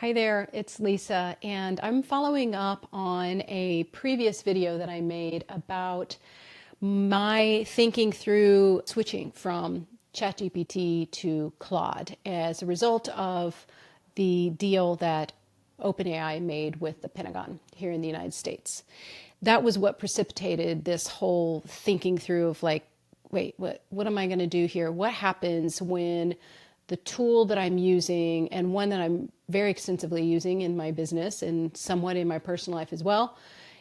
Hi there, it's Lisa, and I'm following up on a previous video that I made about my thinking through switching from ChatGPT to Claude as a result of the deal that OpenAI made with the Pentagon here in the United States. That was what precipitated this whole thinking through of like, wait, what am I going to do here? What happens when the tool that I'm using, and one that I'm very extensively using in my business and somewhat in my personal life as well,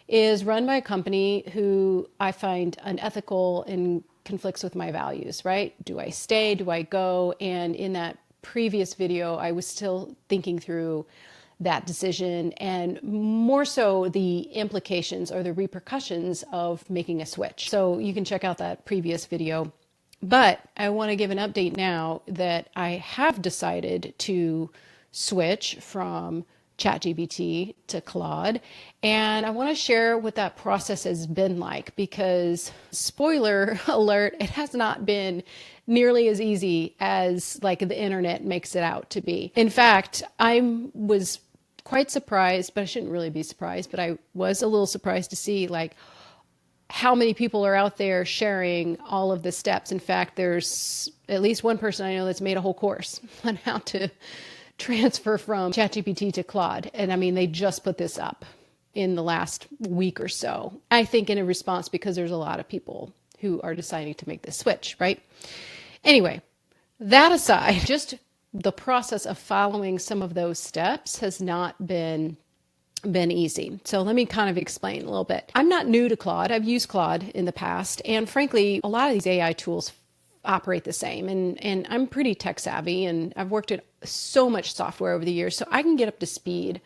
is run by a company who I find unethical and conflicts with my values, right? Do I stay? Do I go? And in that previous video, I was still thinking through that decision and more so the implications or the repercussions of making a switch. So you can check out that previous video. But I want to give an update now that I have decided to switch from ChatGPT to Claude. And I want to share what that process has been like because, spoiler alert, it has not been nearly as easy as like the internet makes it out to be. In fact, I was quite surprised, but I shouldn't really be surprised, but I was a little surprised to see like how many people are out there sharing all of the steps. In fact, there's at least one person I know that's made a whole course on how to transfer from ChatGPT to Claude. And I mean, they just put this up in the last week or so. I think in a response because there's a lot of people who are deciding to make this switch, right? Anyway, that aside, just the process of following some of those steps has not been easy. So let me kind of explain a little bit. I'm not new to Claude. I've used Claude in the past. And frankly, a lot of these AI tools operate the same. And I'm pretty tech savvy and I've worked at so much software over the years. So I can get up to speed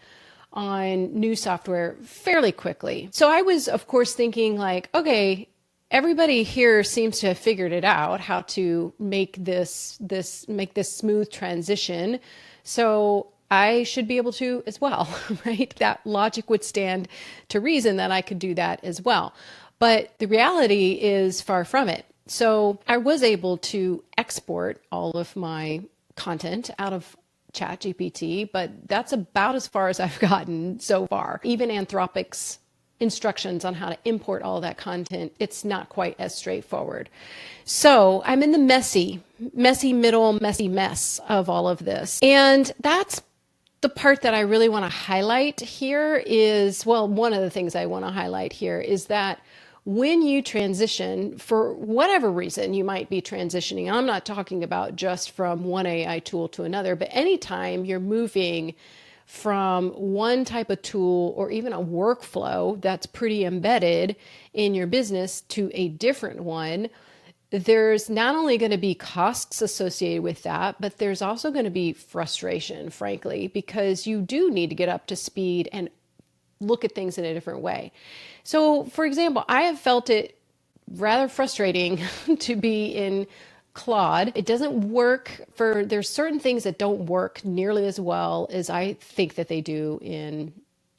on new software fairly quickly. So I was, of course, thinking like, okay, everybody here seems to have figured it out how to make this smooth transition. So I should be able to as well, right? That logic would stand to reason that I could do that as well. But the reality is far from it. So I was able to export all of my content out of ChatGPT, but that's about as far as I've gotten so far. Even Anthropic's instructions on how to import all of that content, it's not quite as straightforward. So I'm in the messy mess of all of this. And that's the part that I really want to highlight here is, well, one of the things I want to highlight here is that when you transition, for whatever reason you might be transitioning, I'm not talking about just from one AI tool to another, but anytime you're moving from one type of tool or even a workflow that's pretty embedded in your business to a different one, there's not only going to be costs associated with that, but there's also going to be frustration, frankly, because you do need to get up to speed and look at things in a different way. So, for example, I have felt it rather frustrating to be in Claude. It doesn't work there's certain things that don't work nearly as well as I think that they do in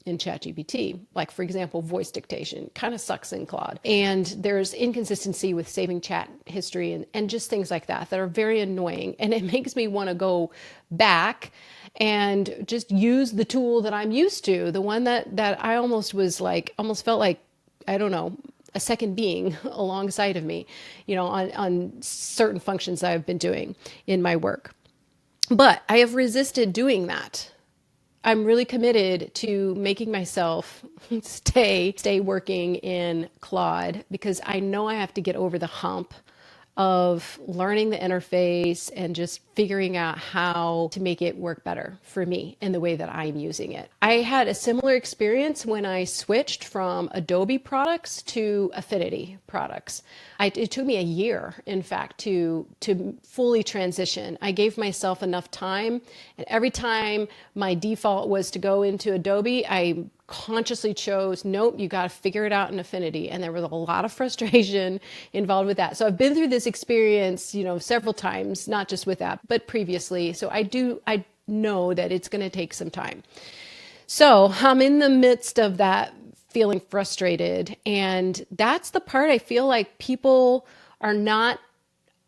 ChatGPT. Like, for example, voice dictation kind of sucks in Claude. And there's inconsistency with saving chat history and just things like that are very annoying. And it makes me want to go back and just use the tool that I'm used to, the one that I almost felt like, I don't know, a second being alongside of me, on certain functions I've been doing in my work. But I have resisted doing that. I'm really committed to making myself stay working in Claude because I know I have to get over the hump of learning the interface and just figuring out how to make it work better for me in the way that I'm using it. I had a similar experience when I switched from Adobe products to Affinity products. It took me a year, in fact, to fully transition. I gave myself enough time, and every time my default was to go into Adobe, I consciously chose, nope, you got to figure it out in Affinity. And there was a lot of frustration involved with that. So I've been through this experience, several times, not just with that, but previously. So I know that it's going to take some time. So I'm in the midst of that feeling frustrated. And that's the part I feel like people are not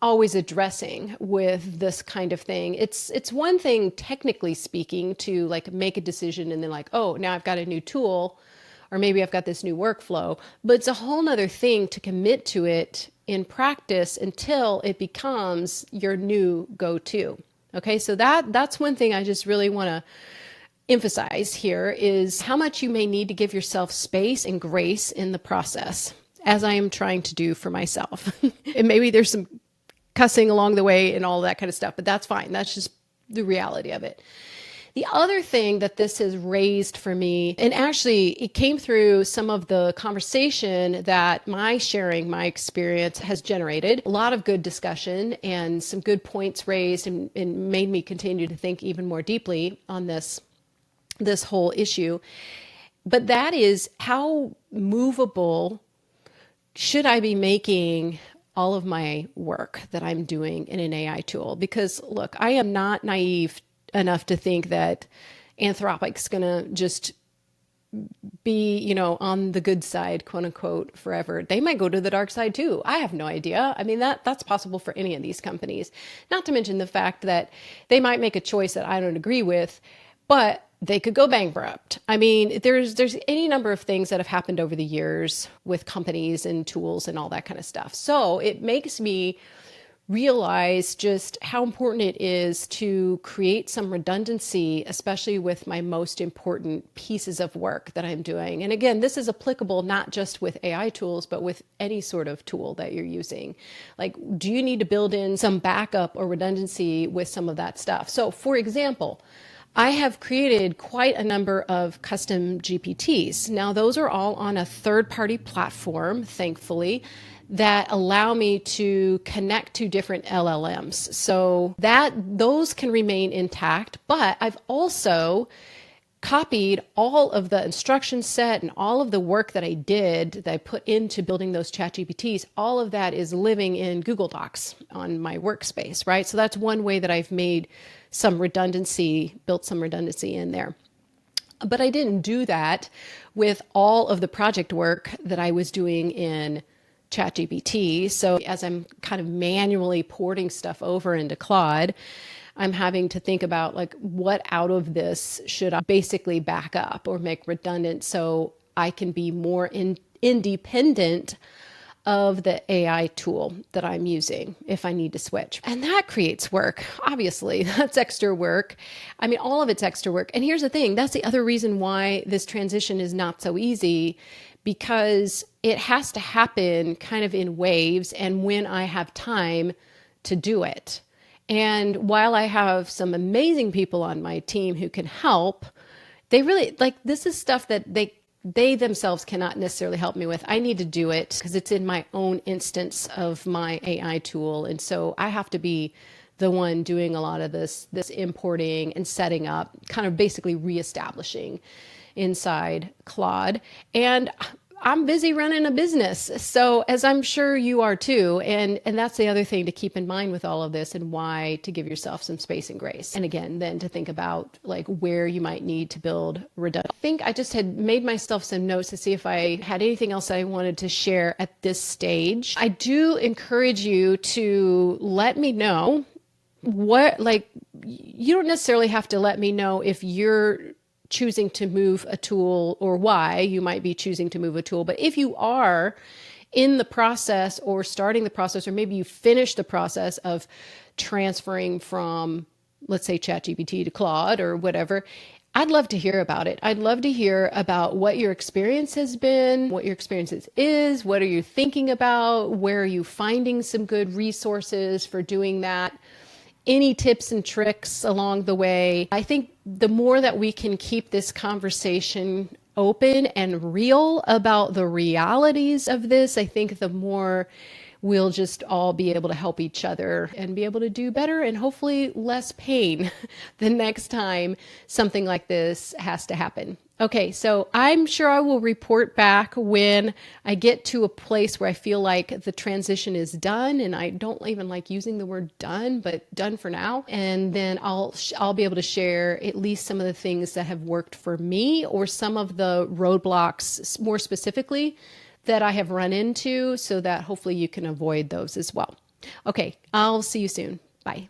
always addressing with this kind of thing. It's one thing, technically speaking, to like make a decision and then like, oh, now I've got a new tool, or maybe I've got this new workflow. But it's a whole nother thing to commit to it in practice until it becomes your new go-to. Okay, so that's one thing I just really want to emphasize here is how much you may need to give yourself space and grace in the process, as I am trying to do for myself. And maybe there's some cussing along the way and all that kind of stuff, but that's fine. That's just the reality of it. The other thing that this has raised for me, and actually it came through some of the conversation that my sharing my experience has generated, a lot of good discussion and some good points raised, and made me continue to think even more deeply on this whole issue. But that is, how movable should I be making all of my work that I'm doing in an AI tool? Because look, I am not naive enough to think that Anthropic's going to just be, on the good side, quote unquote, forever. They might go to the dark side too. I have no idea. I mean, that's possible for any of these companies, not to mention the fact that they might make a choice that I don't agree with, but they could go bankrupt. I mean, there's any number of things that have happened over the years with companies and tools and all that kind of stuff. So it makes me realize just how important it is to create some redundancy, especially with my most important pieces of work that I'm doing. And again, this is applicable not just with AI tools, but with any sort of tool that you're using. Like, do you need to build in some backup or redundancy with some of that stuff? So for example, I have created quite a number of custom GPTs. Now, those are all on a third-party platform, thankfully, that allow me to connect to different LLMs. So those can remain intact, but I've also copied all of the instruction set and all of the work that I did, that I put into building those ChatGPTs. All of that is living in Google Docs on my workspace, right? So that's one way that I've made some redundancy, built some redundancy in there. But I didn't do that with all of the project work that I was doing in ChatGPT. So as I'm kind of manually porting stuff over into Claude, I'm having to think about like, what out of this should I basically back up or make redundant so I can be more independent of the AI tool that I'm using if I need to switch. And that creates work. Obviously, that's extra work. I mean, all of it's extra work. And here's the thing, that's the other reason why this transition is not so easy, because it has to happen kind of in waves and when I have time to do it. And while I have some amazing people on my team who can help, they really, like, this is stuff that they themselves cannot necessarily help me with. I need to do it because it's in my own instance of my AI tool. And so I have to be the one doing a lot of this importing and setting up, kind of basically reestablishing inside Claude. And I'm busy running a business. So as I'm sure you are too. And that's the other thing to keep in mind with all of this, and why to give yourself some space and grace. And again, then to think about like where you might need to build redundant. I think I just had made myself some notes to see if I had anything else that I wanted to share at this stage. I do encourage you to let me know you don't necessarily have to let me know if you're choosing to move a tool or why you might be choosing to move a tool. But if you are in the process or starting the process, or maybe you finished the process of transferring from, let's say, ChatGPT to Claude or whatever, I'd love to hear about it. I'd love to hear about what your experience has been, what your experience is, what are you thinking about, where are you finding some good resources for doing that, any tips and tricks along the way. I think the more that we can keep this conversation open and real about the realities of this, I think the more we'll just all be able to help each other and be able to do better, and hopefully less pain the next time something like this has to happen. Okay, so I'm sure I will report back when I get to a place where I feel like the transition is done, and I don't even like using the word done, but done for now. And then I'll be able to share at least some of the things that have worked for me, or some of the roadblocks more specifically that I have run into, so that hopefully you can avoid those as well. Okay, I'll see you soon. Bye.